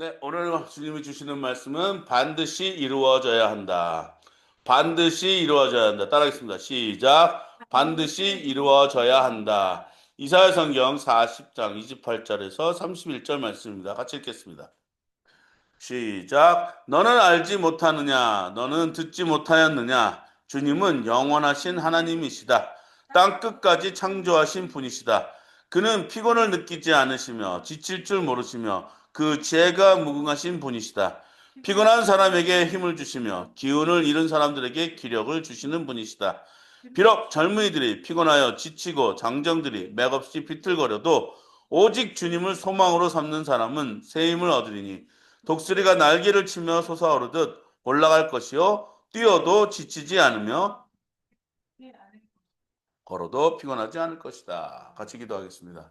네, 오늘 주님이 주시는 말씀은 반드시 이루어져야 한다. 반드시 이루어져야 한다. 따라하겠습니다. 시작. 반드시 이루어져야 한다. 이사야 성경 40장 28절에서 31절 말씀입니다. 같이 읽겠습니다. 시작. 너는 알지 못하느냐? 너는 듣지 못하였느냐? 주님은 영원하신 하나님이시다. 땅 끝까지 창조하신 분이시다. 그는 피곤을 느끼지 않으시며 지칠 줄 모르시며 그 지혜가 무궁하신 분이시다. 피곤한 사람에게 힘을 주시며 기운을 잃은 사람들에게 기력을 주시는 분이시다. 비록 젊은이들이 피곤하여 지치고 장정들이 맥없이 비틀거려도 오직 주님을 소망으로 삼는 사람은 새 힘을 얻으리니 독수리가 날개를 치며 솟아오르듯 올라갈 것이요 뛰어도 지치지 않으며 걸어도 피곤하지 않을 것이다. 같이 기도하겠습니다.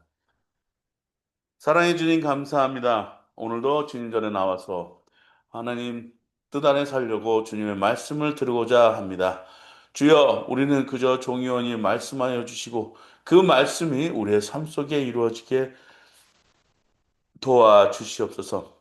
사랑해 주님 감사합니다. 오늘도 주님 전에 나와서 하나님 뜻 안에 살려고 주님의 말씀을 들으고자 합니다. 주여, 우리는 그저 종이원이 말씀하여 주시고 그 말씀이 우리의 삶 속에 이루어지게 도와주시옵소서.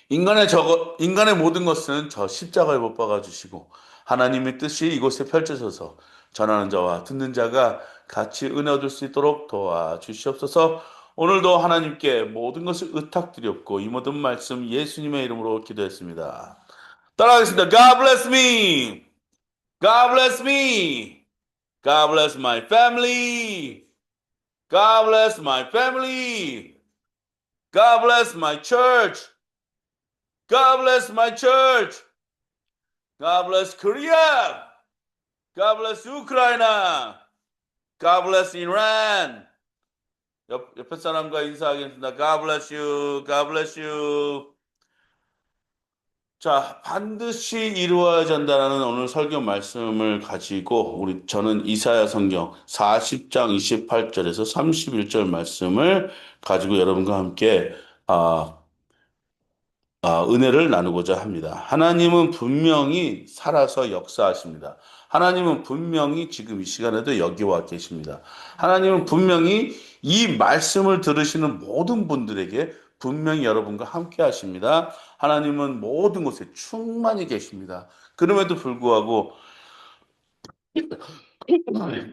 인간의 모든 것은 저 십자가에 못 박아 주시고 하나님의 뜻이 이곳에 펼쳐져서 전하는 자와 듣는 자가 같이 은혜 얻을 수 있도록 도와주시옵소서. 오늘도 하나님께 모든 것을 의탁드렸고 이 모든 말씀 예수님의 이름으로 기도했습니다. 따라하겠습니다. God bless me. God bless me. God bless my family. God bless my family. God bless my church. God bless my church. God bless Korea. God bless Ukraine. God bless Iran. 옆에 사람과 인사하겠습니다. God bless you. God bless you. 자, 반드시 이루어야 한다는 오늘 설교 말씀을 가지고 저는 이사야 성경 40장 28절에서 31절 말씀을 가지고 여러분과 함께 아, 은혜를 나누고자 합니다. 하나님은 분명히 살아서 역사하십니다. 하나님은 분명히 지금 이 시간에도 여기와 계십니다. 하나님은 분명히 이 말씀을 들으시는 모든 분들에게 분명히 여러분과 함께 하십니다. 하나님은 모든 곳에 충만히 계십니다. 그럼에도 불구하고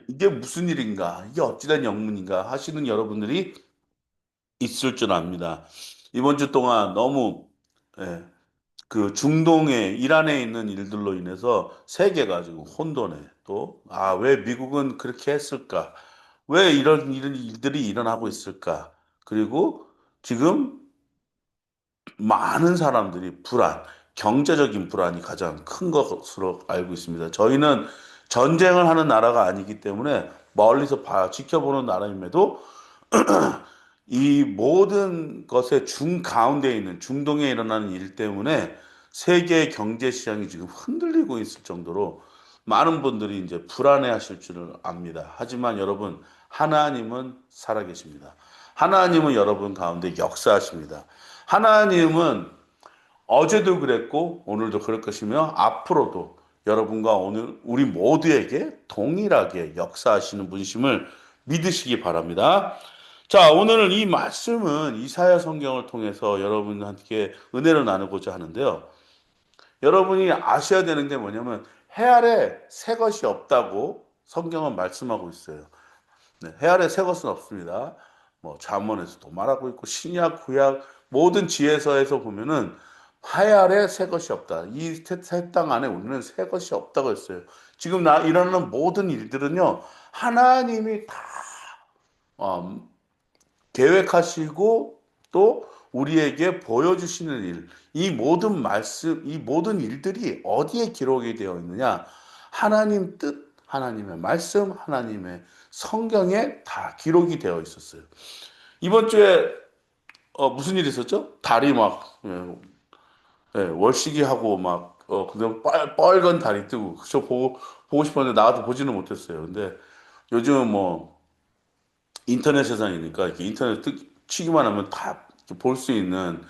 이게 무슨 일인가? 이게 어찌된 영문인가? 하시는 여러분들이 있을 줄 압니다. 이번 주 동안 너무 예, 그 중동에 이란에 있는 일들로 인해서 세계가 지금 혼돈해. 또, 왜 미국은 그렇게 했을까? 왜 이런 일들이 일어나고 있을까? 그리고 지금 많은 사람들이 경제적인 불안이 가장 큰 것으로 알고 있습니다. 저희는 전쟁을 하는 나라가 아니기 때문에 멀리서 지켜보는 나라임에도 이 모든 것의 가운데 있는 중동에 일어나는 일 때문에 세계 경제 시장이 지금 흔들리고 있을 정도로 많은 분들이 이제 불안해 하실 줄을 압니다. 하지만 여러분, 하나님은 살아계십니다. 하나님은 여러분 가운데 역사하십니다. 하나님은 어제도 그랬고 오늘도 그럴 것이며 앞으로도 여러분과 오늘 우리 모두에게 동일하게 역사하시는 분이심을 믿으시기 바랍니다. 자, 오늘은 이 말씀은 이사야 성경을 통해서 여러분한테 은혜를 나누고자 하는데요. 여러분이 아셔야 되는 게 뭐냐면 해 아래 새 것이 없다고 성경은 말씀하고 있어요. 네, 해 아래 새 것은 없습니다. 뭐 잠언에서도 말하고 있고 신약, 구약 모든 지혜서에서 보면은 해 아래 새 것이 없다. 이 새 땅 안에 우리는 새 것이 없다고 했어요. 지금 일어나는 모든 일들은요 하나님이 다 어, 계획하시고 또 우리에게 보여주시는 일, 이 모든 말씀, 이 모든 일들이 어디에 기록이 되어 있느냐? 하나님 뜻, 하나님의 말씀, 하나님의 성경에 다 기록이 되어 있었어요. 이번 주에 무슨 일이 있었죠? 달이 막 월시기 하고 막 그다음 빨간 달이 뜨고 저 보고 싶었는데 나가서 보지는 못했어요. 근데 요즘은 뭐 인터넷 세상이니까 이렇게 치기만 하면 다 볼 수 있는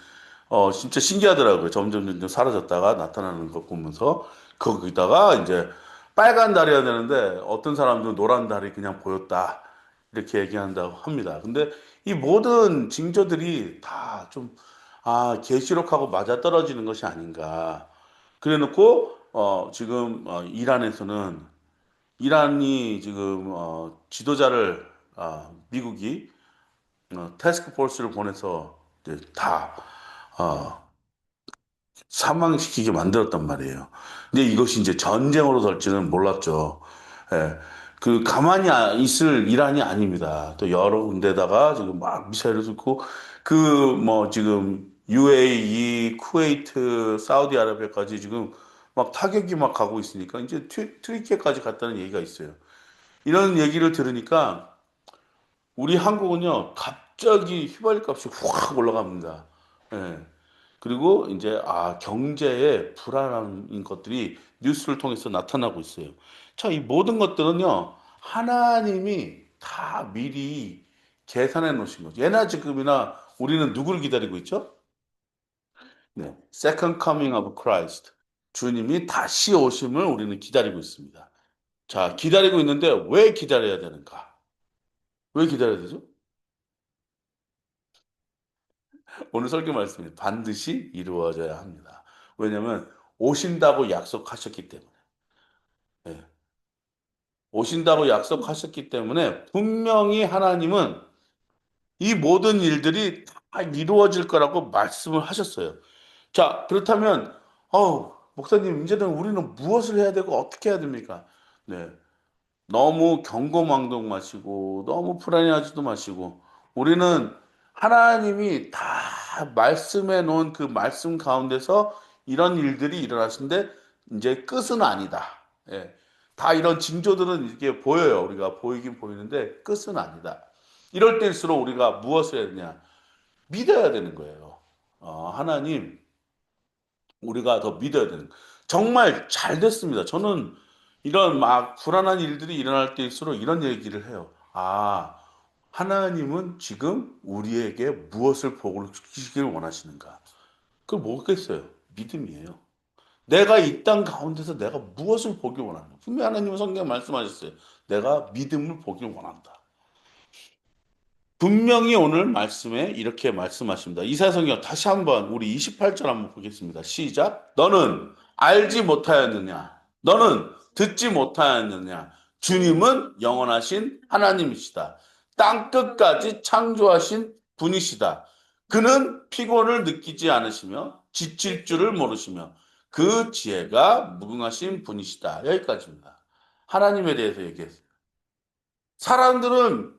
진짜 신기하더라고요. 점점 사라졌다가 나타나는 거 보면서 거기다가 이제 빨간 달이어야 되는데 어떤 사람들은 노란 달이 그냥 보였다 이렇게 얘기한다고 합니다. 근데 이 모든 징조들이 다 좀 계시록하고 맞아떨어지는 것이 아닌가. 그래놓고 지금 이란에서는 이란이 지금 지도자를 미국이 태스크 포스를 보내서 이제 다 어, 사망시키게 만들었단 말이에요. 근데 이것이 이제 전쟁으로 될지는 몰랐죠. 예. 그 가만히 있을 이란이 아닙니다. 또 여러 군데다가 지금 막 미사일을 쏘고 그 뭐 지금 UAE, 쿠웨이트, 사우디아라비아까지 지금 막 타격이 막 가고 있으니까 이제 튀르키예까지 갔다는 얘기가 있어요. 이런 얘기를 들으니까 우리 한국은요 갑자기 휘발유 값이 확 올라갑니다. 예. 그리고 이제 경제에 불안한 것들이 뉴스를 통해서 나타나고 있어요. 자, 이 모든 것들은요 하나님이 다 미리 계산해 놓으신 거죠. 예나 지금이나 우리는 누구를 기다리고 있죠? 네, Second Coming of Christ. 주님이 다시 오심을 우리는 기다리고 있습니다. 자, 기다리고 있는데 왜 기다려야 되는가? 왜 기다려야 되죠? 오늘 설교 말씀이 반드시 이루어져야 합니다. 왜냐하면 오신다고 약속하셨기 때문에. 예. 오신다고 약속하셨기 때문에 분명히 하나님은 이 모든 일들이 다 이루어질 거라고 말씀을 하셨어요. 자, 그렇다면, 목사님, 이제는 우리는 무엇을 해야 되고 어떻게 해야 됩니까? 네. 너무 경고망동 마시고 너무 불안해하지도 마시고 우리는 하나님이 다 말씀해 놓은 그 말씀 가운데서 이런 일들이 일어나신데 이제 끝은 아니다. 예. 다 이런 징조들은 이게 보여요. 우리가 보이긴 보이는데 끝은 아니다. 이럴 때일수록 우리가 무엇을 해야 되냐? 믿어야 되는 거예요. 하나님 우리가 더 믿어야 되는 거예요. 정말 잘 됐습니다. 저는 이런 막 불안한 일들이 일어날 때일수록 이런 얘기를 해요. 하나님은 지금 우리에게 무엇을 복을 주시길 원하시는가? 그걸 뭐겠어요? 믿음이에요. 내가 이 땅 가운데서 내가 무엇을 보길 원하는가? 분명히 하나님은 성경에 말씀하셨어요. 내가 믿음을 보길 원한다. 분명히 오늘 말씀에 이렇게 말씀하십니다. 이사성경 다시 한번 우리 28절 한번 보겠습니다. 시작. 너는 알지 못하였느냐? 너는 듣지 못하였느냐? 주님은 영원하신 하나님이시다. 땅 끝까지 창조하신 분이시다. 그는 피곤을 느끼지 않으시며 지칠 줄을 모르시며 그 지혜가 무궁하신 분이시다. 여기까지입니다. 하나님에 대해서 얘기했어요. 사람들은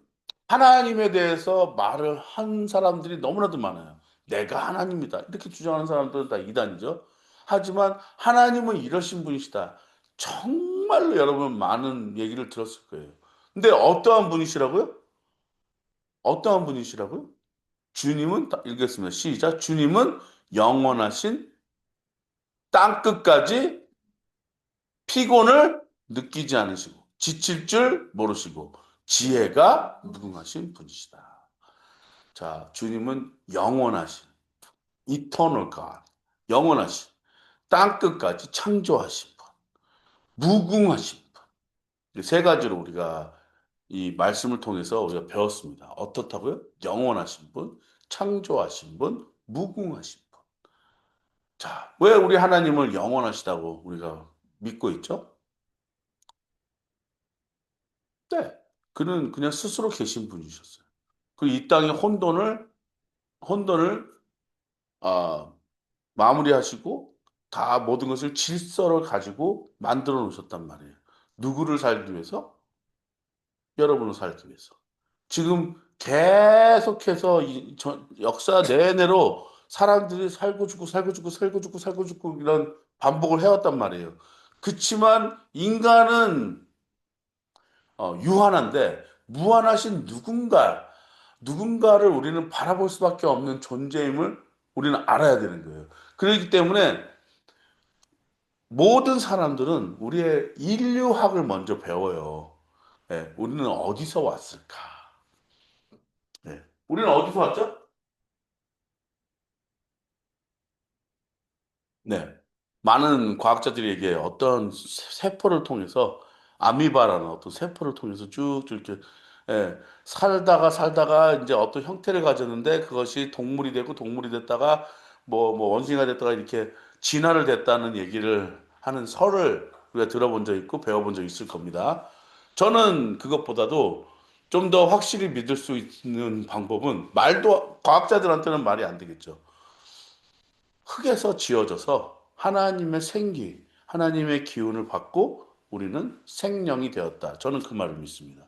하나님에 대해서 말을 한 사람들이 너무나도 많아요. 내가 하나님이다. 이렇게 주장하는 사람들은 다 이단이죠. 하지만 하나님은 이러신 분이시다. 정말로 여러분 많은 얘기를 들었을 거예요. 근데 어떠한 분이시라고요? 어떠한 분이시라고요? 주님은, 읽겠습니다. 시작. 주님은 영원하신 땅 끝까지 피곤을 느끼지 않으시고 지칠 줄 모르시고 지혜가 무궁하신 분이시다. 자, 주님은 영원하신 eternal God, 영원하신 땅 끝까지 창조하신 분, 무궁하신 분. 세 가지로 우리가 이 말씀을 통해서 우리가 배웠습니다. 어떻다고요? 영원하신 분, 창조하신 분, 무궁하신 분. 자, 왜 우리 하나님을 영원하시다고 우리가 믿고 있죠? 네. 그는 그냥 스스로 계신 분이셨어요. 그 이 땅의 혼돈을 아, 마무리하시고 다 모든 것을 질서를 가지고 만들어 놓으셨단 말이에요. 누구를 살기 위해서? 여러분을 살기 위해서. 지금 계속해서 역사 내내로 사람들이 살고 죽고 살고 죽고 살고 죽고 살고 죽고 이런 반복을 해왔단 말이에요. 그치만 인간은 유한한데 무한하신 누군가를 우리는 바라볼 수밖에 없는 존재임을 우리는 알아야 되는 거예요. 그렇기 때문에 모든 사람들은 우리의 인류학을 먼저 배워요. 예, 우리는 어디서 왔을까? 예, 우리는 어디서 왔죠? 네. 많은 과학자들이 얘기해요. 어떤 세포를 통해서 아미바라는 어떤 세포를 통해서 쭉쭉 이렇게 예, 살다가 살다가 이제 어떤 형태를 가졌는데 그것이 동물이 되고 동물이 됐다가 뭐 원숭이가 됐다가 이렇게 진화를 됐다는 얘기를 하는 설을 우리가 들어본 적 있고 배워본 적 있을 겁니다. 저는 그것보다도 좀 더 확실히 믿을 수 있는 방법은 말도 과학자들한테는 말이 안 되겠죠. 흙에서 지어져서 하나님의 생기, 하나님의 기운을 받고 우리는 생명이 되었다. 저는 그 말을 믿습니다.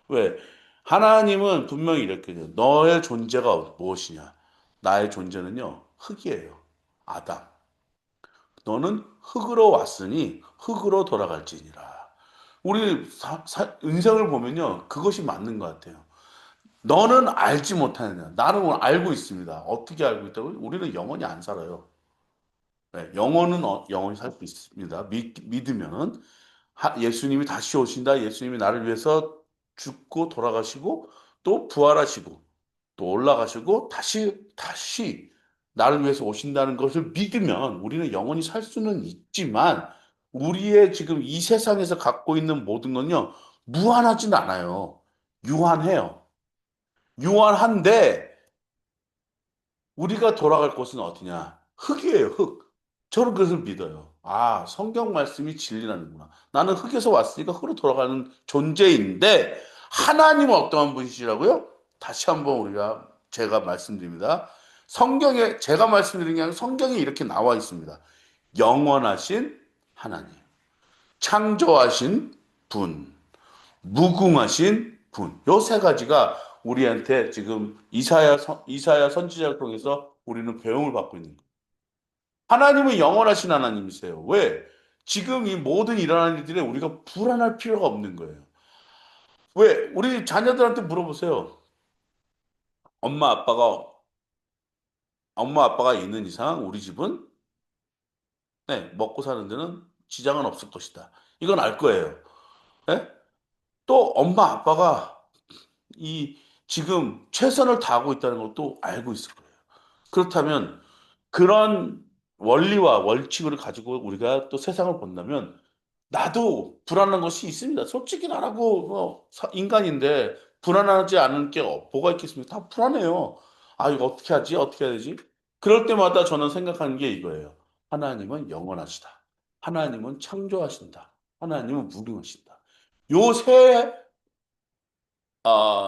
왜? 하나님은 분명히 이렇게 해요. 너의 존재가 무엇이냐? 나의 존재는요, 흙이에요. 아담. 너는 흙으로 왔으니 흙으로 돌아갈지니라. 우리 인생을 보면요, 그것이 맞는 것 같아요. 너는 알지 못하느냐? 나는 알고 있습니다. 어떻게 알고 있다고? 우리는 영원히 안 살아요. 네, 영혼은 영원히 살 수 있습니다. 믿으면 예수님이 다시 오신다. 예수님이 나를 위해서 죽고 돌아가시고 또 부활하시고 또 올라가시고 다시 나를 위해서 오신다는 것을 믿으면 우리는 영원히 살 수는 있지만 우리의 지금 이 세상에서 갖고 있는 모든 건요 무한하진 않아요. 유한해요. 유한한데 우리가 돌아갈 곳은 어디냐? 흙이에요, 흙. 저는 그것을 믿어요. 아, 성경 말씀이 진리라는구나. 나는 흙에서 왔으니까 흙으로 돌아가는 존재인데, 하나님은 어떠한 분이시라고요? 다시 한번 제가 말씀드립니다. 성경에, 제가 말씀드린 게 아니라 성경에 이렇게 나와 있습니다. 영원하신 하나님, 창조하신 분, 무궁하신 분. 요 세 가지가 우리한테 지금 이사야 선지자를 통해서 우리는 배움을 받고 있는 거예요. 하나님은 영원하신 하나님이세요. 왜? 지금 이 모든 일어나는 일들에 우리가 불안할 필요가 없는 거예요. 왜? 우리 자녀들한테 물어보세요. 엄마, 아빠가, 엄마, 아빠가 있는 이상 우리 집은 네, 먹고 사는 데는 지장은 없을 것이다. 이건 알 거예요. 예? 또 엄마, 아빠가 이 지금 최선을 다하고 있다는 것도 알고 있을 거예요. 그렇다면 그런 원리와 원칙을 가지고 우리가 또 세상을 본다면 나도 불안한 것이 있습니다. 솔직히 말하고 인간인데 불안하지 않은 게 뭐가 있겠습니까? 다 불안해요. 아, 이거 어떻게 하지? 어떻게 해야 되지? 그럴 때마다 저는 생각하는 게 이거예요. 하나님은 영원하시다. 하나님은 창조하신다. 하나님은 무궁하신다. 요세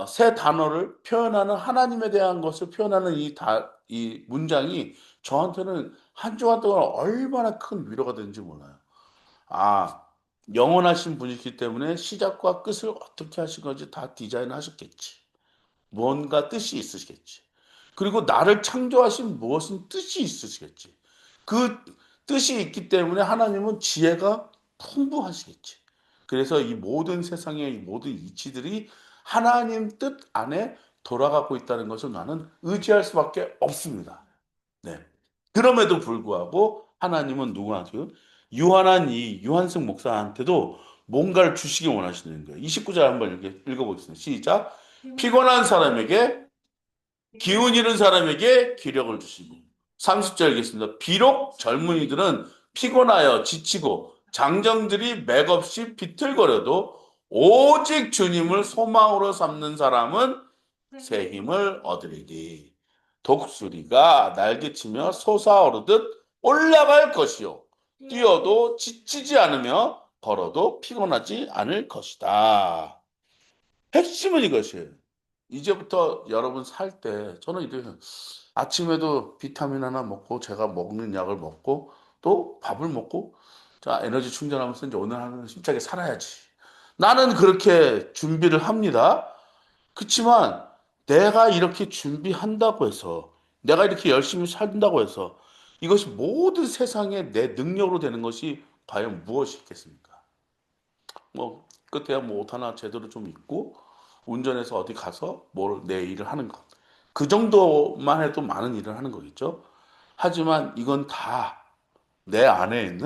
세 단어를 표현하는 하나님에 대한 것을 표현하는 이 문장이 저한테는 한 주간 동안 얼마나 큰 위로가 되는지 몰라요. 아, 영원하신 분이기 때문에 시작과 끝을 어떻게 하신 건지 다 디자인하셨겠지. 뭔가 뜻이 있으시겠지. 그리고 나를 창조하신 무엇은 뜻이 있으시겠지. 그 뜻이 있기 때문에 하나님은 지혜가 풍부하시겠지. 그래서 이 모든 세상의 이 모든 이치들이 하나님 뜻 안에 돌아가고 있다는 것을 나는 의지할 수밖에 없습니다. 네. 그럼에도 불구하고 하나님은 누구한테요? 유한한 이 유한승 목사한테도 뭔가를 주시기 원하시는 거예요. 29절 한번 읽어보겠습니다. 시작. 피곤한 사람에게 기운 잃은 사람에게 기력을 주시고 30절 읽겠습니다. 비록 젊은이들은 피곤하여 지치고 장정들이 맥없이 비틀거려도 오직 주님을 소망으로 삼는 사람은 새 힘을 얻으리니 독수리가 날개치며 솟아오르듯 올라갈 것이요 뛰어도 지치지 않으며 걸어도 피곤하지 않을 것이다. 핵심은 이것이에요. 이제부터 여러분 살 때 저는 이제 아침에도 비타민 하나 먹고 제가 먹는 약을 먹고 또 밥을 먹고 자 에너지 충전하면서 이제 오늘 하루는 힘차게 살아야지. 나는 그렇게 준비를 합니다. 그렇지만 내가 이렇게 준비한다고 해서 내가 이렇게 열심히 산다고 해서 이것이 모든 세상에 내 능력으로 되는 것이 과연 무엇이 있겠습니까? 뭐 끝에야 뭐 옷 하나 제대로 좀 입고 운전해서 어디 가서 뭘 내 일을 하는 것. 그 정도만 해도 많은 일을 하는 거겠죠. 하지만 이건 다 내 안에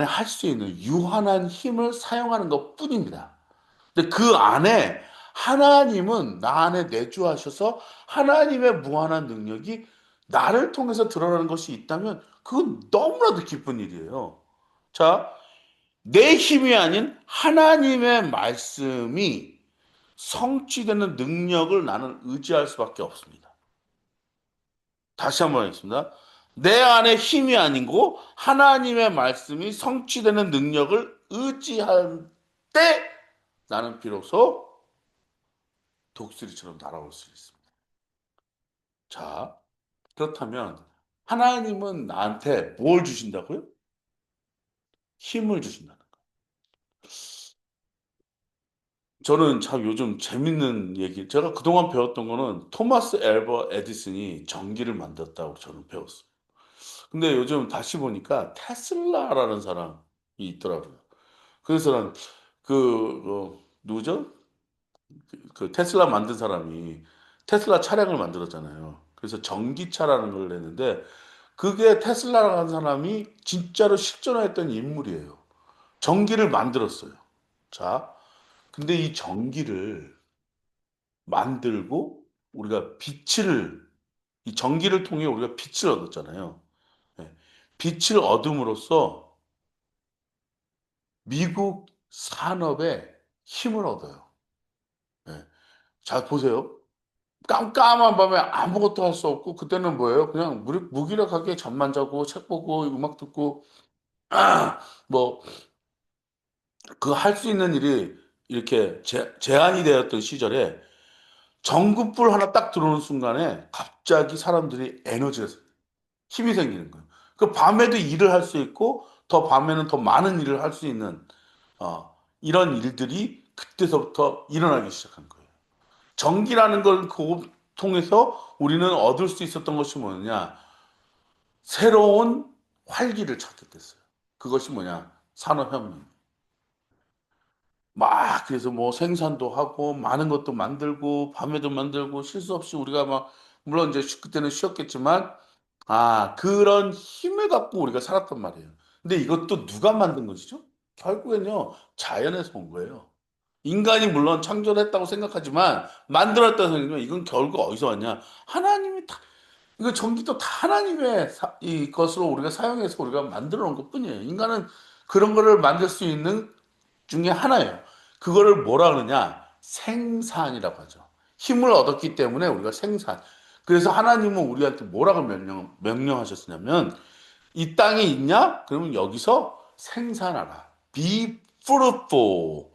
할 수 있는 유한한 힘을 사용하는 것 뿐입니다. 근데 그 안에 하나님은 나 안에 내주하셔서 하나님의 무한한 능력이 나를 통해서 드러나는 것이 있다면 그건 너무나도 기쁜 일이에요. 자, 내 힘이 아닌 하나님의 말씀이 성취되는 능력을 나는 의지할 수밖에 없습니다. 다시 한번 하겠습니다. 내 안에 힘이 아니고 하나님의 말씀이 성취되는 능력을 의지할 때 나는 비로소 독수리처럼 날아올 수 있습니다. 자, 그렇다면 하나님은 나한테 뭘 주신다고요? 힘을 주신다는 거예요. 저는 참 요즘 재밌는 얘기, 제가 그동안 배웠던 거는 토마스 앨버 에디슨이 전기를 만들었다고 저는 배웠어요. 근데 요즘 다시 보니까 테슬라라는 사람이 있더라고요. 그래서 난 누구죠? 그 테슬라 만든 사람이 테슬라 차량을 만들었잖아요. 그래서 전기차라는 걸 냈는데 그게 테슬라라는 사람이 진짜로 실존했던 인물이에요. 전기를 만들었어요. 자, 근데 이 전기를 만들고 우리가 이 전기를 통해 우리가 빛을 얻었잖아요. 예. 빛을 얻음으로써 미국 산업에 힘을 얻어요. 예. 자, 보세요. 깜깜한 밤에 아무것도 할 수 없고, 그때는 뭐예요? 그냥 무기력하게 잠만 자고, 책 보고, 음악 듣고, 뭐, 그 할 수 있는 일이 이렇게 제한이 되었던 시절에 전구불 하나 딱 들어오는 순간에 갑자기 사람들이 힘이 생기는 거예요. 그 밤에도 일을 할 수 있고, 더 밤에는 더 많은 일을 할 수 있는, 이런 일들이 그때서부터 일어나기 시작한 거예요. 전기라는 걸 통해서 우리는 얻을 수 있었던 것이 뭐냐? 새로운 활기를 찾게 됐어요. 그것이 뭐냐? 산업혁명. 막 그래서 뭐 생산도 하고 많은 것도 만들고 밤에도 만들고 쉴 수 없이 우리가 막 물론 이제 그때는 쉬었겠지만 그런 힘을 갖고 우리가 살았단 말이에요. 근데 이것도 누가 만든 것이죠? 결국엔요 자연에서 온 거예요. 인간이 물론 창조를 했다고 생각하지만 만들었다는 생각이면 이건 결국 어디서 왔냐? 하나님이 다 이거 전기도 다 하나님의 이것으로 우리가 사용해서 우리가 만들어 놓은 것뿐이에요. 인간은 그런 거를 만들 수 있는 중에 하나예요. 그거를 뭐라 그러냐? 생산이라고 하죠. 힘을 얻었기 때문에 우리가 생산. 그래서 하나님은 우리한테 뭐라고 명령하셨냐면 이 땅에 있냐? 그러면 여기서 생산하라. Be fruitful.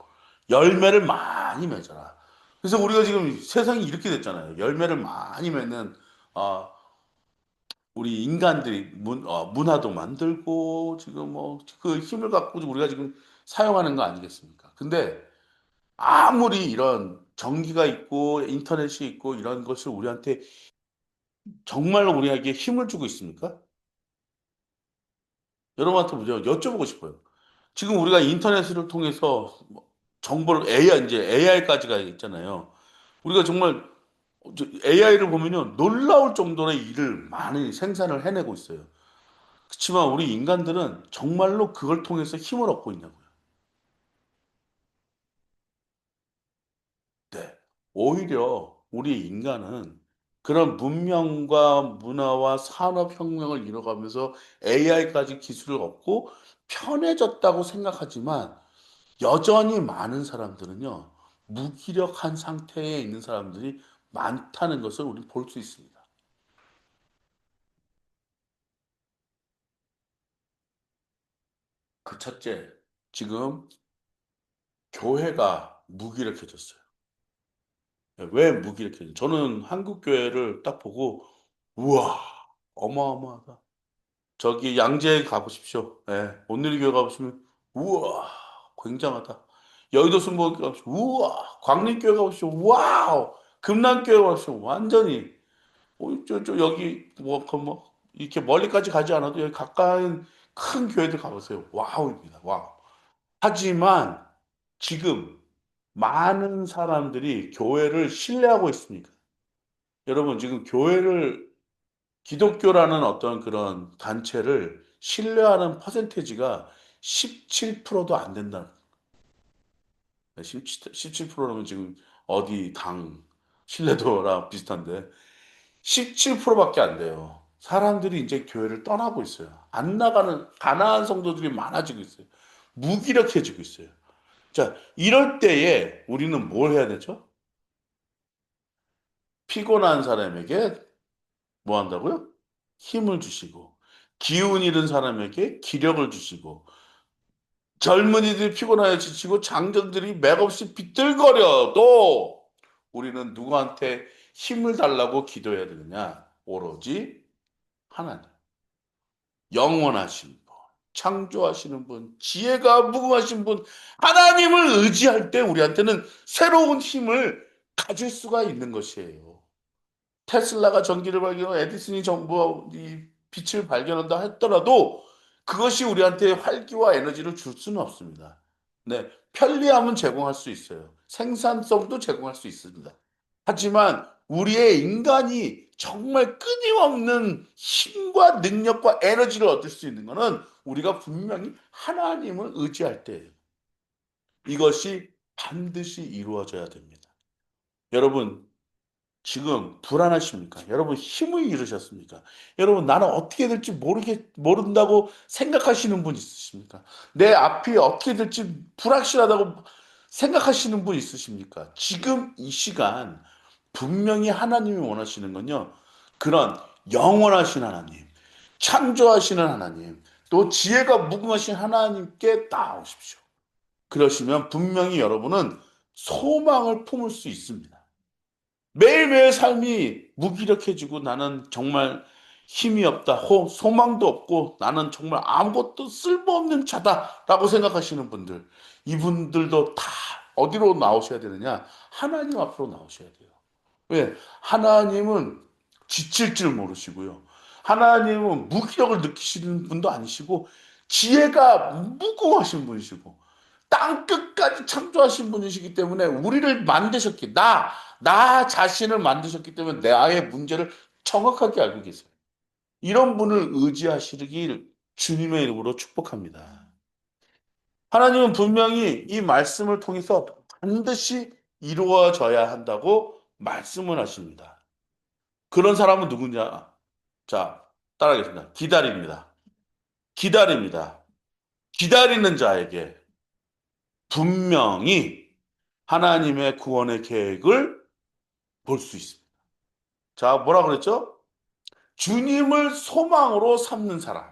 열매를 많이 맺어라. 그래서 우리가 지금 세상이 이렇게 됐잖아요. 열매를 많이 맺는 어, 우리 인간들이 문화도 만들고 지금 뭐 그 힘을 갖고 우리가 지금 사용하는 거 아니겠습니까? 근데 아무리 이런 전기가 있고 인터넷이 있고 이런 것을 우리한테 정말로 우리에게 힘을 주고 있습니까? 여러분한테 먼저 여쭤보고 싶어요. 지금 우리가 인터넷을 통해서 뭐 정보를 이제 AI까지가 있잖아요. 우리가 정말 AI를 보면요 놀라울 정도의 일을 많이 생산을 해내고 있어요. 그렇지만 우리 인간들은 정말로 그걸 통해서 힘을 얻고 있냐고요. 네. 오히려 우리 인간은 그런 문명과 문화와 산업혁명을 이뤄가면서 AI까지 기술을 얻고 편해졌다고 생각하지만 여전히 많은 사람들은요, 무기력한 상태에 있는 사람들이 많다는 것을 우리 볼 수 있습니다. 그 첫째, 지금 교회가 무기력해졌어요. 왜 무기력해졌어요? 저는 한국 교회를 딱 보고, 우와, 어마어마하다. 저기 양재 가보십시오. 예, 온누리교회 가보시면 우와 굉장하다. 여의도 순복음 가보시면 우와 광림교회 가보시면 와우 금남교회 가보시면 완전히 여기 뭐 이렇게 멀리까지 가지 않아도 여기 가까이 큰 교회들 가보세요. 와우입니다. 와우. 하지만 지금 많은 사람들이 교회를 신뢰하고 있습니까? 여러분 지금 교회를 기독교라는 어떤 그런 단체를 신뢰하는 퍼센테이지가 17%도 안 된다. 17%면 지금 어디 당 신뢰도랑 비슷한데 17%밖에 안 돼요. 사람들이 이제 교회를 떠나고 있어요. 안 나가는 가난한 성도들이 많아지고 있어요. 무기력해지고 있어요. 자, 이럴 때에 우리는 뭘 해야 되죠? 피곤한 사람에게 뭐 한다고요? 힘을 주시고, 기운 잃은 사람에게 기력을 주시고, 젊은이들이 피곤하여 지치고 장정들이 맥없이 비틀거려도 우리는 누구한테 힘을 달라고 기도해야 되느냐? 오로지 하나님. 영원하신 분, 창조하시는 분, 지혜가 무궁하신 분, 하나님을 의지할 때 우리한테는 새로운 힘을 가질 수가 있는 것이에요. 테슬라가 전기를 발견하고 에디슨이 전부 이 빛을 발견한다 했더라도 그것이 우리한테 활기와 에너지를 줄 수는 없습니다. 네, 편리함은 제공할 수 있어요. 생산성도 제공할 수 있습니다. 하지만 우리의 인간이 정말 끊임없는 힘과 능력과 에너지를 얻을 수 있는 것은 우리가 분명히 하나님을 의지할 때예요. 이것이 반드시 이루어져야 됩니다. 여러분, 지금 불안하십니까? 여러분 힘을 잃으셨습니까? 여러분 나는 어떻게 될지 모른다고 생각하시는 분 있으십니까? 내 앞이 어떻게 될지 불확실하다고 생각하시는 분 있으십니까? 지금 이 시간 분명히 하나님이 원하시는 건요. 그런 영원하신 하나님, 창조하시는 하나님, 또 지혜가 무궁하신 하나님께 따라오십시오. 그러시면 분명히 여러분은 소망을 품을 수 있습니다. 매일매일 삶이 무기력해지고 나는 정말 힘이 없다, 소망도 없고 나는 정말 아무것도 쓸모없는 자다라고 생각하시는 분들, 이분들도 다 어디로 나오셔야 되느냐? 하나님 앞으로 나오셔야 돼요. 왜? 하나님은 지칠 줄 모르시고요. 하나님은 무기력을 느끼시는 분도 아니시고, 지혜가 무궁하신 분이시고, 땅 끝까지 창조하신 분이시기 때문에 우리를 만드셨기, 나 자신을 만드셨기 때문에 나의 문제를 정확하게 알고 계세요. 이런 분을 의지하시길 주님의 이름으로 축복합니다. 하나님은 분명히 이 말씀을 통해서 반드시 이루어져야 한다고 말씀을 하십니다. 그런 사람은 누구냐? 자, 따라하겠습니다. 기다립니다. 기다립니다. 기다리는 자에게 분명히 하나님의 구원의 계획을 볼 수 있습니다. 자, 뭐라 그랬죠? 주님을 소망으로 삼는 사람.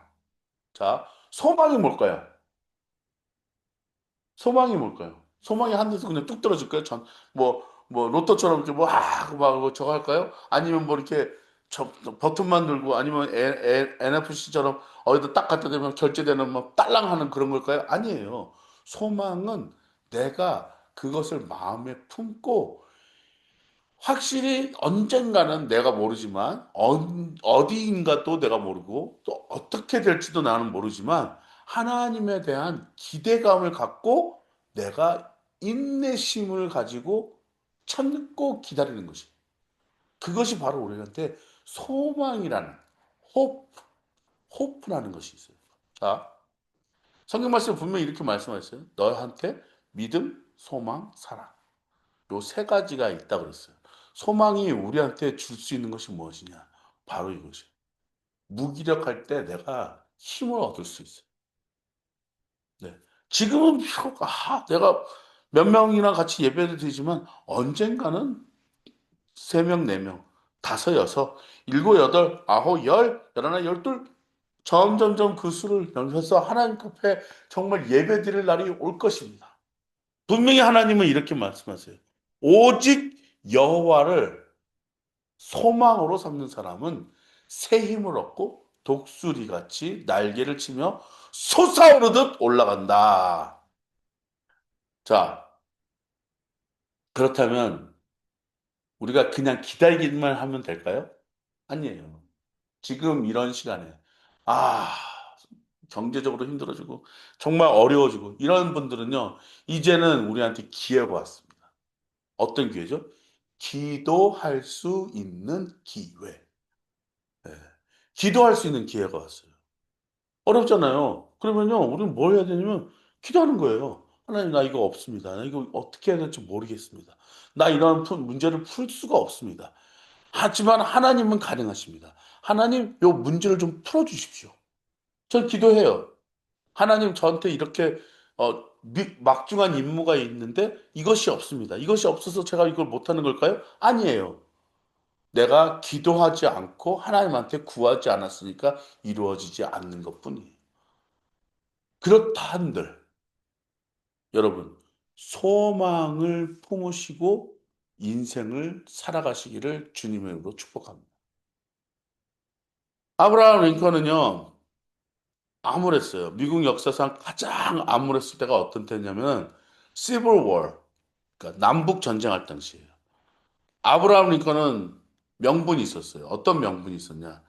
자, 소망이 뭘까요? 소망이 뭘까요? 소망이 한 데서 그냥 뚝 떨어질까요? 로또처럼 이렇게 저거 할까요? 아니면 뭐 이렇게 버튼만 들고 아니면 NFC처럼 어디다 딱 갖다 대면 결제되는 뭐 딸랑 하는 그런 걸까요? 아니에요. 소망은 내가 그것을 마음에 품고 확실히 언젠가는 내가 모르지만 어디인가 또 내가 모르고 또 어떻게 될지도 나는 모르지만 하나님에 대한 기대감을 갖고 내가 인내심을 가지고 참고 기다리는 것이 그것이 바로 우리한테 소망이라는 호프, 호프라는 것이 있어요. 자, 성경 말씀에 분명히 이렇게 말씀하셨어요. 너한테 믿음, 소망, 사랑. 요 세 가지가 있다 그랬어요. 소망이 우리한테 줄 수 있는 것이 무엇이냐? 바로 이것이에요. 무기력할 때 내가 힘을 얻을 수 있어요. 네. 지금은 내가 몇 명이나 같이 예배를 드리지만 언젠가는 세 명, 네 명, 다섯, 여섯, 일곱, 여덟, 아홉, 열, 열하나, 열둘 점점점 그 수를 넘겨서 하나님 앞에 정말 예배 드릴 날이 올 것입니다. 분명히 하나님은 이렇게 말씀하세요. 오직 여호와를 소망으로 삼는 사람은 새 힘을 얻고 독수리 같이 날개를 치며 솟아오르듯 올라간다. 자, 그렇다면 우리가 그냥 기다리기만 하면 될까요? 아니에요. 지금 이런 시간에 아, 경제적으로 힘들어지고 정말 어려워지고 이런 분들은요. 이제는 우리한테 기회가 왔습니다. 어떤 기회죠? 기도할 수 있는 기회. 예. 기도할 수 있는 기회가 왔어요. 어렵잖아요. 그러면요, 우리는 뭘 해야 되냐면, 기도하는 거예요. 하나님, 나 이거 없습니다. 나 이거 어떻게 해야 될지 모르겠습니다. 나 이런 문제를 풀 수가 없습니다. 하지만 하나님은 가능하십니다. 하나님, 요 문제를 좀 풀어주십시오. 전 기도해요. 하나님, 저한테 이렇게, 막중한 임무가 있는데 이것이 없습니다. 이것이 없어서 제가 이걸 못하는 걸까요? 아니에요. 내가 기도하지 않고 하나님한테 구하지 않았으니까 이루어지지 않는 것뿐이에요. 그렇다 한들 여러분 소망을 품으시고 인생을 살아가시기를 주님의 이름으로 축복합니다. 아브라함 링컨은요 암울했어요. 미국 역사상 가장 암울했을 때가 어떤 때냐면 시빌 워, 그러니까 남북 전쟁할 당시예요. 아브라함 링컨은 명분이 있었어요. 어떤 명분이 있었냐?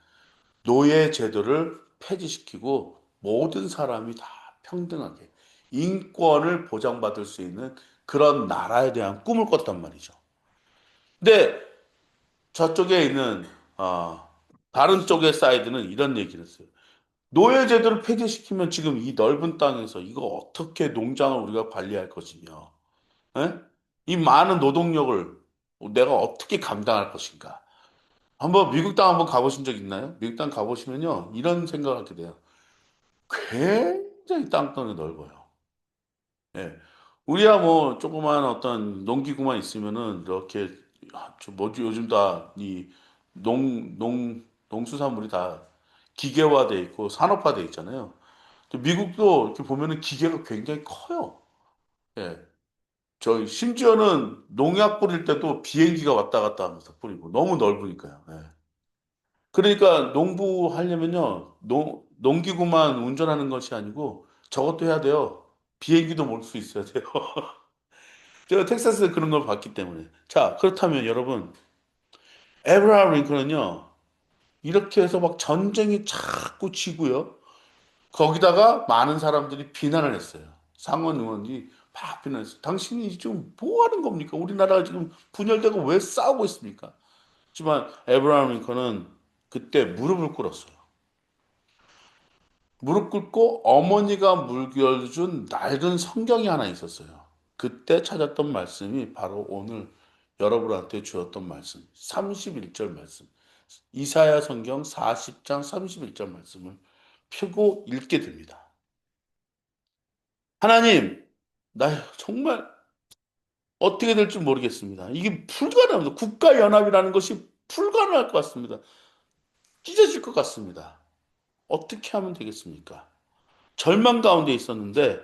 노예 제도를 폐지시키고 모든 사람이 다 평등하게 인권을 보장받을 수 있는 그런 나라에 대한 꿈을 꿨단 말이죠. 근데 저쪽에 있는 어, 다른 쪽의 사이드는 이런 얘기를 했어요. 노예 제도를 폐지시키면 지금 이 넓은 땅에서 이거 어떻게 농장을 우리가 관리할 것이며, 에? 이 많은 노동력을 내가 어떻게 감당할 것인가? 한번 미국 땅 한번 가보신 적 있나요? 미국 땅 가보시면요 이런 생각을 하게 돼요. 굉장히 땅덩이 넓어요. 예. 우리야 뭐 조그만 어떤 농기구만 있으면은 이렇게 저 뭐지 요즘 다 이 농수산물이 다 기계화돼 있고 산업화돼 있잖아요. 미국도 이렇게 보면은 기계가 굉장히 커요. 예. 저희 심지어는 농약 뿌릴 때도 비행기가 왔다 갔다 하면서 뿌리고 너무 넓으니까요. 예. 그러니까 농부 하려면요 농기구만 운전하는 것이 아니고 저것도 해야 돼요. 비행기도 몰 수 있어야 돼요. 제가 텍사스에 그런 걸 봤기 때문에. 자, 그렇다면 여러분, 에브라임 링컨은요, 이렇게 해서 막 전쟁이 자꾸 치고요. 거기다가 많은 사람들이 비난을 했어요. 상원 의원이 막 비난했어요. 당신이 지금 뭐 하는 겁니까? 우리나라가 지금 분열되고 왜 싸우고 있습니까? 하지만 에브라임 링컨은 그때 무릎을 꿇었어요. 무릎 꿇고 어머니가 물겨준 낡은 성경이 하나 있었어요. 그때 찾았던 말씀이 바로 오늘 여러분한테 주었던 말씀, 31절 말씀. 이사야 성경 40장 31절 말씀을 펴고 읽게 됩니다. 하나님, 나 정말 어떻게 될지 모르겠습니다. 이게 불가능합니다. 국가연합이라는 것이 불가능할 것 같습니다. 찢어질 것 같습니다. 어떻게 하면 되겠습니까? 절망 가운데 있었는데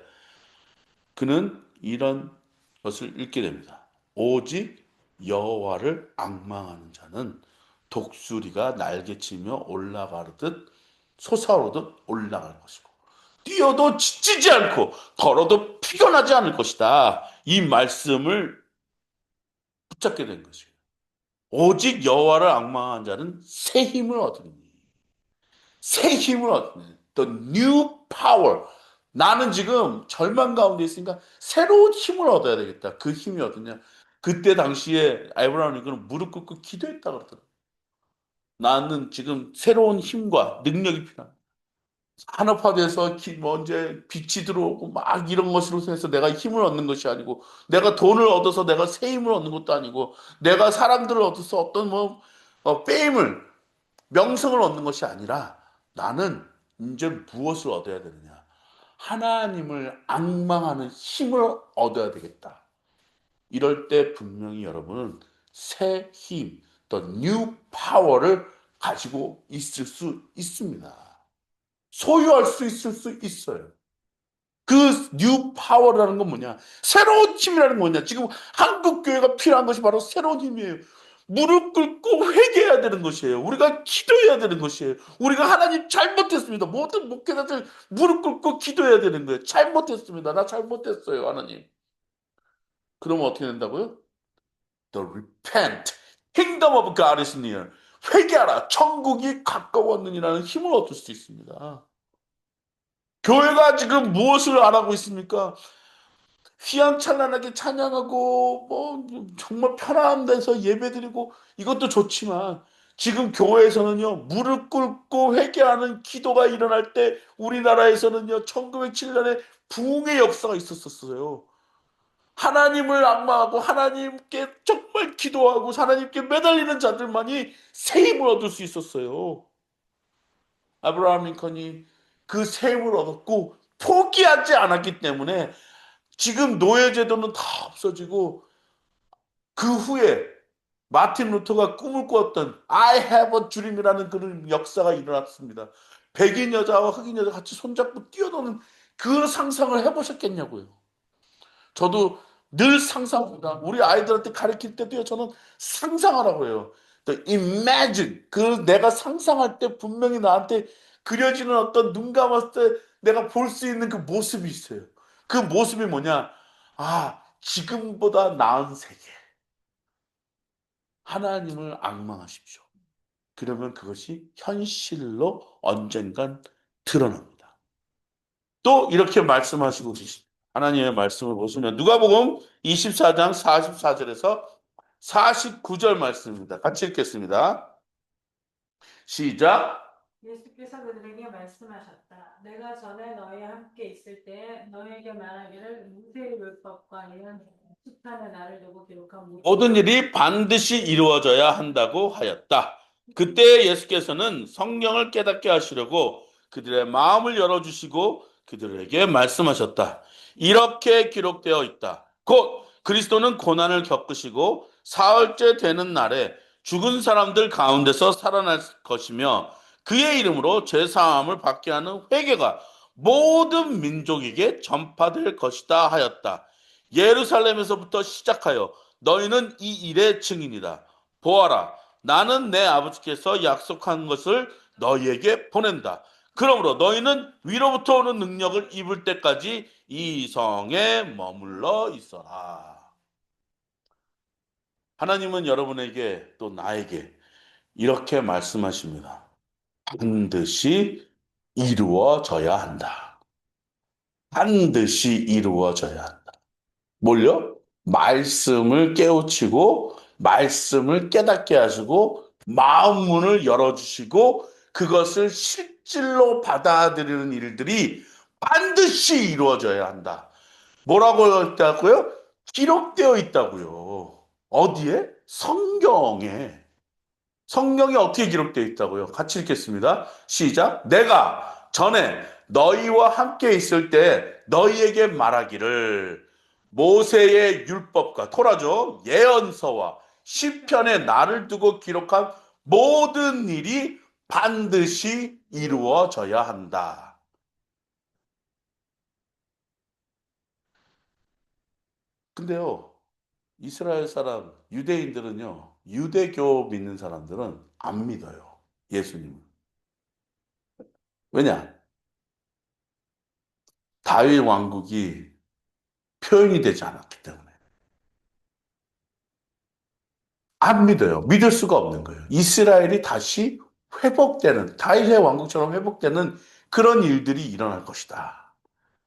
그는 이런 것을 읽게 됩니다. 오직 여호와를 앙망하는 자는 독수리가 날개치며 올라가듯 솟아오르듯 올라갈 것이고 뛰어도 지치지 않고 걸어도 피곤하지 않을 것이다. 이 말씀을 붙잡게 된 것이에요. 오직 여호와를 앙망하는 자는 새 힘을 얻으니 새 힘을 얻는 the new power. 나는 지금 절망 가운데 있으니까 새로운 힘을 얻어야 되겠다. 그 힘이 어떠냐? 그때 당시에 아브라함 링컨은 무릎 꿇고 기도했다 그러더라고요. 나는 지금 새로운 힘과 능력이 필요하다. 산업화돼서 뭐 이제 빛이 들어오고 막 이런 것으로 해서 내가 힘을 얻는 것이 아니고 내가 돈을 얻어서 내가 새 힘을 얻는 것도 아니고 내가 사람들을 얻어서 어떤 뭐 페임을 명성을 얻는 것이 아니라 나는 이제 무엇을 얻어야 되느냐? 하나님을 앙망하는 힘을 얻어야 되겠다. 이럴 때 분명히 여러분은 새 힘, the new power를 가지고 있을 수 있습니다. 소유할 수 있을 수 있어요. 그 뉴 파워라는 건 뭐냐? 새로운 힘이라는 건 뭐냐? 지금 한국 교회가 필요한 것이 바로 새로운 힘이에요. 무릎 꿇고 회개해야 되는 것이에요. 우리가 기도해야 되는 것이에요. 우리가 하나님 잘못했습니다. 모든 목회자들 무릎 꿇고 기도해야 되는 거예요. 잘못했습니다. 나 잘못했어요, 하나님. 그러면 어떻게 된다고요? The repent. Kingdom of God is near. 회개하라. 천국이 가까웠느니라는 힘을 얻을 수 있습니다. 교회가 지금 무엇을 안 하고 있습니까? 휘황찬란하게 찬양하고 뭐 정말 편안한 데서 예배드리고 이것도 좋지만 지금 교회에서는요 무릎 꿇고 회개하는 기도가 일어날 때 우리나라에서는요 1907년에 부흥의 역사가 있었었어요. 하나님을 앙망하고 하나님께 정말 기도하고 하나님께 매달리는 자들만이 새 힘을 얻을 수 있었어요. 아브라함 링컨이 그 새 힘을 얻었고 포기하지 않았기 때문에 지금 노예제도는 다 없어지고 그 후에 마틴 루터가 꿈을 꾸었던 I have a dream이라는 그런 역사가 일어났습니다. 백인 여자와 흑인 여자 같이 손잡고 뛰어노는 그 상상을 해보셨겠냐고요. 저도 늘 상상합니다. 우리 아이들한테 가르칠 때도요, 저는 상상하라고 해요. The imagine. 그 내가 상상할 때 분명히 나한테 그려지는 어떤 눈 감았을 때 내가 볼 수 있는 그 모습이 있어요. 그 모습이 뭐냐? 아, 지금보다 나은 세계. 하나님을 악망하십시오. 그러면 그것이 현실로 언젠간 드러납니다. 또 이렇게 말씀하시고 계십니다. 하나님의 말씀을 보시면 누가복음 24장 44절에서 49절 말씀입니다. 같이 읽겠습니다. 시작. 예수께서 그들에게 말씀하셨다. 내가 전에 너희와 함께 있을 때에 너희에게 말하기를 모세의 율법과 이런 시편에 나를 두고 기록한 모든 일이 반드시 이루어져야 한다고 하였다. 그때 예수께서는 성령을 깨닫게 하시려고 그들의 마음을 열어주시고 그들에게 말씀하셨다. 이렇게 기록되어 있다. 곧 그리스도는 고난을 겪으시고 사흘째 되는 날에 죽은 사람들 가운데서 살아날 것이며 그의 이름으로 죄사함을 받게 하는 회개가 모든 민족에게 전파될 것이다 하였다. 예루살렘에서부터 시작하여 너희는 이 일의 증인이다. 보아라, 나는 내 아버지께서 약속한 것을 너희에게 보낸다. 그러므로 너희는 위로부터 오는 능력을 입을 때까지 이 성에 머물러 있어라. 하나님은 여러분에게 또 나에게 이렇게 말씀하십니다. 반드시 이루어져야 한다. 반드시 이루어져야 한다. 뭘요? 말씀을 깨우치고 말씀을 깨닫게 하시고 마음 문을 열어주시고 그것을 실질로 받아들이는 일들이 반드시 이루어져야 한다. 뭐라고 했다고요? 기록되어 있다고요. 어디에? 성경에. 성경이 어떻게 기록되어 있다고요? 같이 읽겠습니다. 시작. 내가 전에 너희와 함께 있을 때 너희에게 말하기를 모세의 율법과 토라죠. 예언서와 시편에 나를 두고 기록한 모든 일이 반드시 이루어져야 한다. 근데요, 이스라엘 사람, 유대인들은요, 유대교 믿는 사람들은 안 믿어요. 예수님. 왜냐? 다윗 왕국이 표현이 되지 않았기 때문에. 안 믿어요. 믿을 수가 없는 거예요. 이스라엘이 다시 회복되는, 다윗의 왕국처럼 회복되는 그런 일들이 일어날 것이다.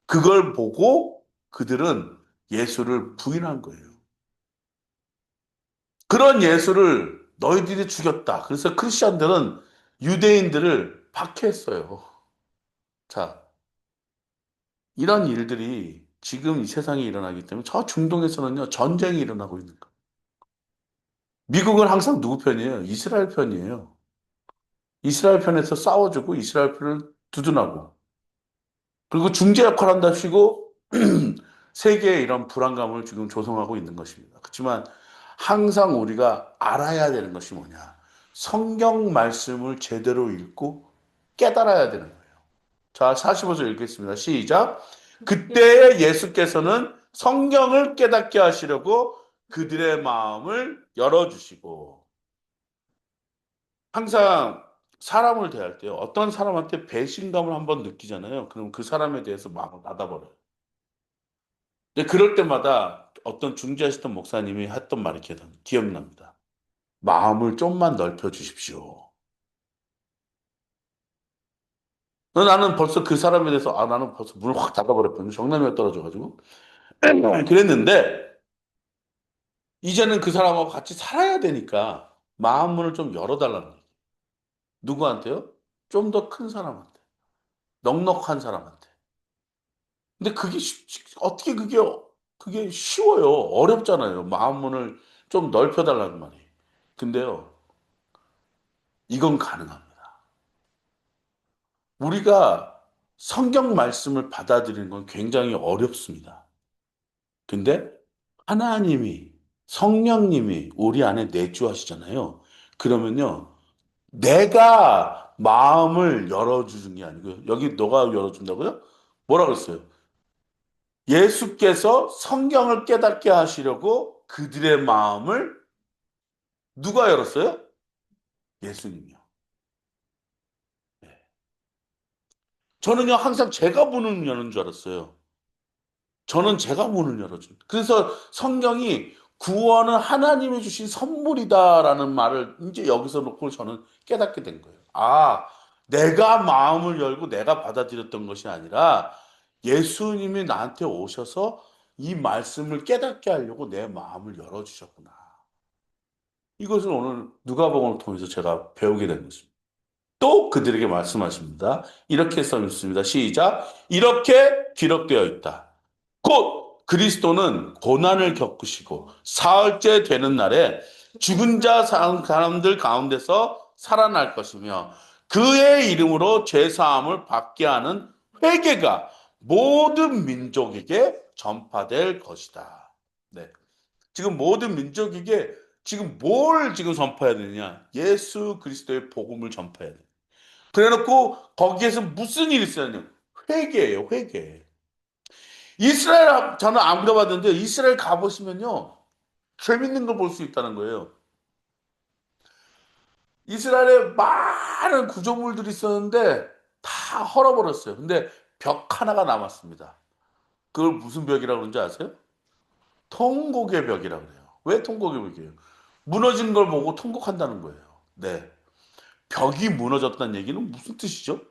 그걸 보고 그들은 예수를 부인한 거예요. 그런 예수를 너희들이 죽였다. 그래서 크리스천들은 유대인들을 박해했어요. 자, 이런 일들이 지금 이 세상에 일어나기 때문에 저 중동에서는요, 전쟁이 일어나고 있는 거예요. 미국은 항상 누구 편이에요? 이스라엘 편이에요. 이스라엘 편에서 싸워주고 이스라엘 편을 두둔하고 그리고 중재 역할 한답시고 세계에 이런 불안감을 지금 조성하고 있는 것입니다. 그렇지만 항상 우리가 알아야 되는 것이 뭐냐? 성경 말씀을 제대로 읽고 깨달아야 되는 거예요. 자, 45절 읽겠습니다. 시작. 그때에 예수께서는 성경을 깨닫게 하시려고 그들의 마음을 열어주시고 항상 사람을 대할 때 어떤 사람한테 배신감을 한번 느끼잖아요. 그럼 그 사람에 대해서 마음을 닫아버려요. 근데 그럴 때마다 어떤 중재하셨던 목사님이 했던 말이 기억납니다. 마음을 좀만 넓혀 주십시오. 나는 벌써 그 사람에 대해서 나는 벌써 문을 확 닫아버렸거든요. 정남이가 떨어져가지고 그랬는데 이제는 그 사람하고 같이 살아야 되니까 마음 문을 좀 열어달라는 거예요. 누구한테요? 좀 더 큰 사람한테, 넉넉한 사람한테. 근데 어떻게 그게 쉬워요. 어렵잖아요. 마음 문을 좀 넓혀달라는 말이. 근데요, 이건 가능합니다. 우리가 성경 말씀을 받아들이는 건 굉장히 어렵습니다. 근데 하나님이 성령님이 우리 안에 내주하시잖아요. 그러면요, 내가 마음을 열어주는 게 아니고요. 여기 너가 열어준다고요? 뭐라 그랬어요? 예수께서 성경을 깨닫게 하시려고 그들의 마음을 누가 열었어요? 예수님이요. 네. 저는요, 항상 제가 문을 여는 줄 알았어요. 저는 제가 문을 열어준. 그래서 성경이 구원은 하나님이 주신 선물이다라는 말을 이제 여기서 놓고 저는 깨닫게 된 거예요. 아, 내가 마음을 열고 내가 받아들였던 것이 아니라 예수님이 나한테 오셔서 이 말씀을 깨닫게 하려고 내 마음을 열어주셨구나. 이것을 오늘 누가복음을 통해서 제가 배우게 된 것입니다. 또 그들에게 말씀하십니다. 이렇게 써 있습니다. 시작. 이렇게 기록되어 있다. 곧 그리스도는 고난을 겪으시고 사흘째 되는 날에 죽은 자 사람들 가운데서 살아날 것이며 그의 이름으로 죄 사함을 받게 하는 회개가 모든 민족에게 전파될 것이다. 네. 지금 모든 민족에게 지금 뭘 지금 전파해야 되느냐? 예수 그리스도의 복음을 전파해야 돼. 그래놓고 거기에서 무슨 일이 있었냐면 회개예요, 회개. 이스라엘 저는 안 가봤는데 이스라엘 가보시면요 재밌는 걸 볼 수 있다는 거예요. 이스라엘에 많은 구조물들이 있었는데 다 헐어버렸어요. 근데 벽 하나가 남았습니다. 그걸 무슨 벽이라고 그러는지 아세요? 통곡의 벽이라고 그래요. 왜 통곡의 벽이에요? 무너진 걸 보고 통곡한다는 거예요. 네. 벽이 무너졌다는 얘기는 무슨 뜻이죠?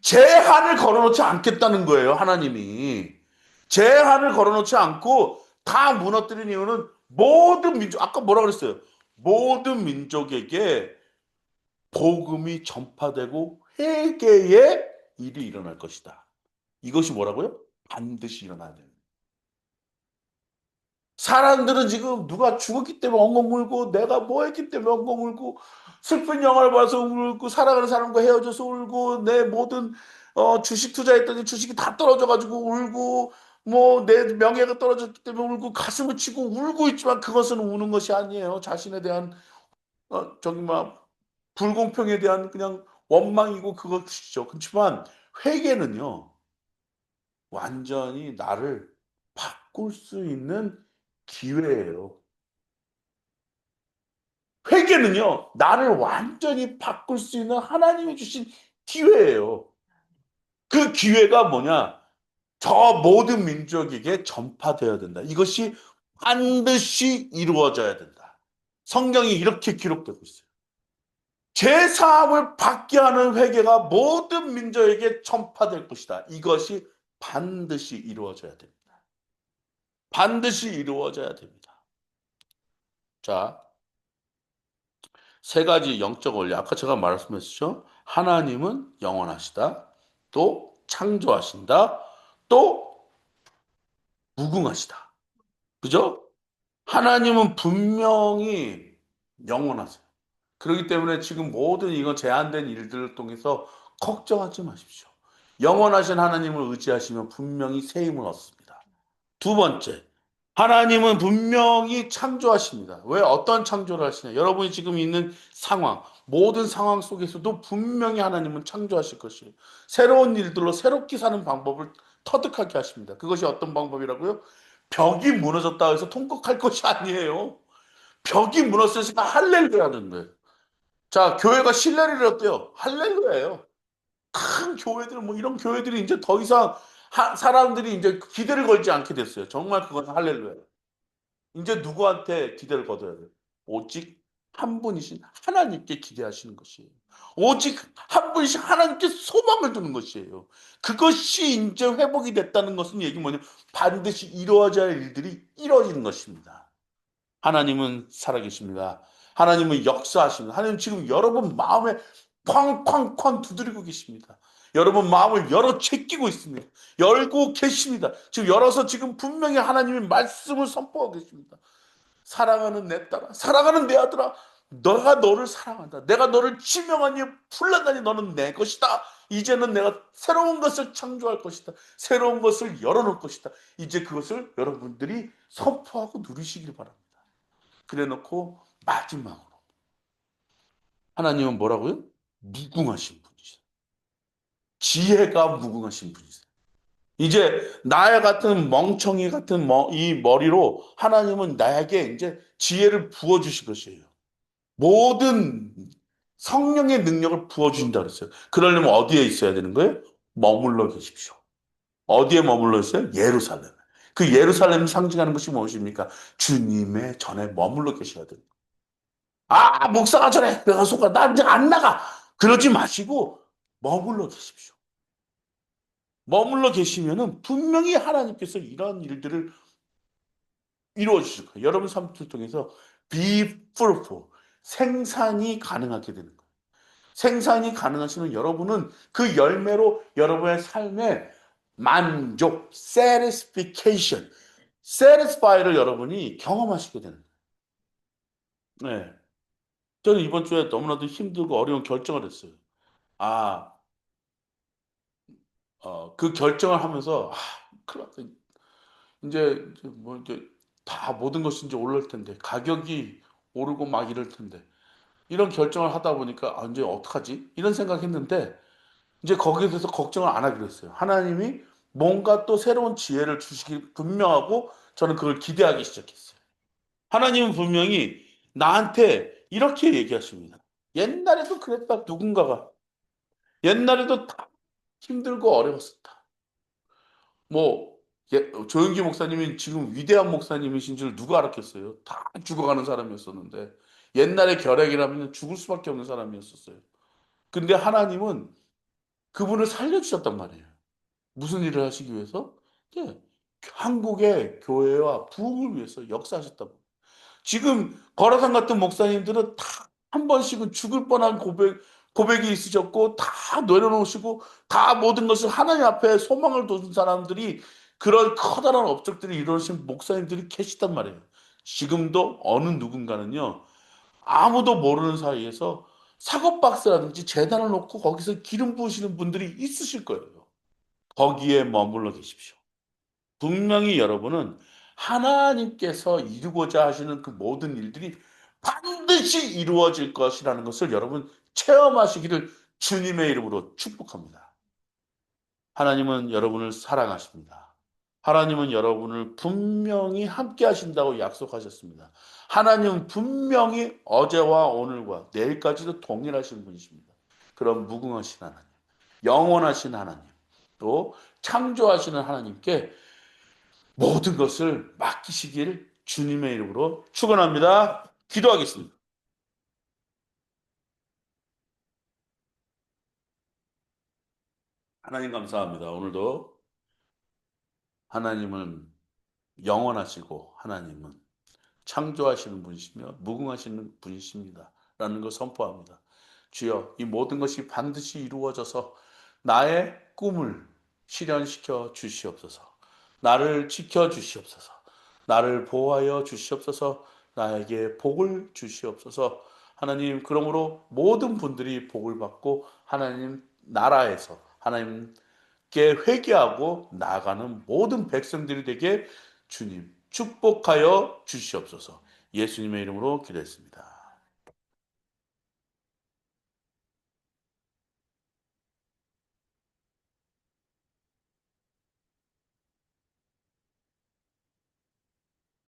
제한을 걸어놓지 않겠다는 거예요, 하나님이. 제한을 걸어놓지 않고 다 무너뜨린 이유는 모든 민족, 아까 뭐라 그랬어요? 모든 민족에게 복음이 전파되고 회개의 일이 일어날 것이다. 이것이 뭐라고요? 반드시 일어나야 돼요. 사람들은 지금 누가 죽었기 때문에 엉엉 울고 내가 뭐 했기 때문에 엉엉 울고 슬픈 영화를 봐서 울고 사랑하는 사람과 헤어져서 울고 내 모든 주식 투자했더니 주식이 다 떨어져가지고 울고 뭐 내 명예가 떨어졌기 때문에 울고 가슴을 치고 울고 있지만 그것은 우는 것이 아니에요. 자신에 대한 저기 막 불공평에 대한 그냥 원망이고 그것이죠. 그렇지만 회개는요 완전히 나를 바꿀 수 있는 기회예요. 회개는요, 나를 완전히 바꿀 수 있는 하나님이 주신 기회예요. 그 기회가 뭐냐? 저 모든 민족에게 전파되어야 된다. 이것이 반드시 이루어져야 된다. 성경이 이렇게 기록되고 있어요. 제 사함을 받게 하는 회개가 모든 민족에게 전파될 것이다. 이것이 반드시 이루어져야 됩니다. 반드시 이루어져야 됩니다. 자, 세 가지 영적 원리. 아까 제가 말씀했죠. 하나님은 영원하시다. 또 창조하신다. 또 무궁하시다. 그죠? 하나님은 분명히 영원하세요. 그렇기 때문에 지금 모든 이건 제한된 일들을 통해서 걱정하지 마십시오. 영원하신 하나님을 의지하시면 분명히 새 힘을 얻습니다. 두 번째, 하나님은 분명히 창조하십니다. 왜 어떤 창조를 하시냐? 여러분이 지금 있는 상황, 모든 상황 속에서도 분명히 하나님은 창조하실 것이에요. 새로운 일들로 새롭게 사는 방법을 터득하게 하십니다. 그것이 어떤 방법이라고요? 벽이 무너졌다 해서 통곡할 것이 아니에요. 벽이 무너졌으니까 할렐루야 하는 거예요. 자, 교회가 신뢰를 얻대요. 할렐루야예요. 큰 교회들, 뭐 이런 교회들이 이제 더 이상 사람들이 이제 기대를 걸지 않게 됐어요. 정말 그건 할렐루야. 이제 누구한테 기대를 거둬야 돼요? 오직 한 분이신 하나님께 기대하시는 것이에요. 오직 한 분이신 하나님께 소망을 두는 것이에요. 그것이 이제 회복이 됐다는 것은 얘기 뭐냐? 반드시 이루어져야 할 일들이 이루어지는 것입니다. 하나님은 살아계십니다. 하나님은 역사하십니다. 하나님 지금 여러분 마음에 쾅쾅쾅 두드리고 계십니다. 여러분 마음을 열어 제끼고 있습니다. 열고 계십니다. 지금 열어서 지금 분명히 하나님의 말씀을 선포하고 계십니다. 사랑하는 내 딸아, 사랑하는 내 아들아, 너가 너를 사랑한다. 내가 너를 지명하니 불렀나니 너는 내 것이다. 이제는 내가 새로운 것을 창조할 것이다. 새로운 것을 열어놓을 것이다. 이제 그것을 여러분들이 선포하고 누리시길 바랍니다. 그래놓고 마지막으로 하나님은 뭐라고요? 무궁하신 분이시다. 지혜가 무궁하신 분이세요. 이제 나의 같은 멍청이 같은 이 머리로 하나님은 나에게 이제 지혜를 부어주실 것이에요. 모든 성령의 능력을 부어주신다 그랬어요. 그러려면 어디에 있어야 되는 거예요? 머물러 계십시오. 어디에 머물러 있어요? 예루살렘. 그 예루살렘을 상징하는 것이 무엇입니까? 주님의 전에 머물러 계셔야 돼요. 아, 목사가 전에 내가 속아. 나 이제 안 나가. 그러지 마시고 머물러 계십시오. 머물러 계시면은 분명히 하나님께서 이런 일들을 이루어 주실 거예요. 여러분 삶을 통해서 be fruitful. 생산이 가능하게 되는 거예요. 생산이 가능하시는 여러분은 그 열매로 여러분의 삶의 만족, satisfaction, satisfy를 여러분이 경험하시게 되는 거예요. 네. 저는 이번 주에 너무나도 힘들고 어려운 결정을 했어요. 아, 그 결정을 하면서, 큰일 났다. 이제 뭐, 이제 다 모든 것이 이제 올릴 텐데, 가격이 오르고 막 이럴 텐데, 이런 결정을 하다 보니까, 이제 어떡하지? 이런 생각했는데, 이제 거기에 대해서 걱정을 안 하기로 했어요. 하나님이 뭔가 또 새로운 지혜를 주시기 분명하고 저는 그걸 기대하기 시작했어요. 하나님은 분명히 나한테 이렇게 얘기하십니다. 옛날에도 그랬다, 누군가가. 옛날에도 다 힘들고 어려웠었다. 뭐, 조영기 목사님이 지금 위대한 목사님이신 줄 누가 알았겠어요? 다 죽어가는 사람이었었는데, 옛날에 결핵이라면 죽을 수밖에 없는 사람이었었어요. 근데 하나님은 그분을 살려주셨단 말이에요. 무슨 일을 하시기 위해서? 예, 한국의 교회와 부흥을 위해서 역사하셨다고. 지금 거라상 같은 목사님들은 다 한 번씩은 죽을 뻔한 고백이 있으셨고, 다 내려놓으시고, 다 모든 것을 하나님 앞에 소망을 둔 사람들이 그런 커다란 업적들을 이루신 목사님들이 계시단 말이에요. 지금도 어느 누군가는요, 아무도 모르는 사이에서 사업박스라든지 재단을 놓고 거기서 기름 부으시는 분들이 있으실 거예요. 거기에 머물러 계십시오. 분명히 여러분은 하나님께서 이루고자 하시는 그 모든 일들이 반드시 이루어질 것이라는 것을 여러분 체험하시기를 주님의 이름으로 축복합니다. 하나님은 여러분을 사랑하십니다. 하나님은 여러분을 분명히 함께 하신다고 약속하셨습니다. 하나님은 분명히 어제와 오늘과 내일까지도 동일하신 분이십니다. 그런 무궁하신 하나님, 영원하신 하나님, 또 창조하시는 하나님께 모든 것을 맡기시길 주님의 이름으로 축원합니다. 기도하겠습니다. 하나님 감사합니다. 오늘도 하나님은 영원하시고 하나님은 창조하시는 분이시며 무궁하시는 분이십니다. 라는 걸 선포합니다. 주여, 이 모든 것이 반드시 이루어져서 나의 꿈을 실현시켜 주시옵소서. 나를 지켜 주시옵소서. 나를 보호하여 주시옵소서. 나에게 복을 주시옵소서. 하나님, 그러므로 모든 분들이 복을 받고 하나님 나라에서 하나님께 회개하고 나아가는 모든 백성들이 되게 주님 축복하여 주시옵소서. 예수님의 이름으로 기도했습니다.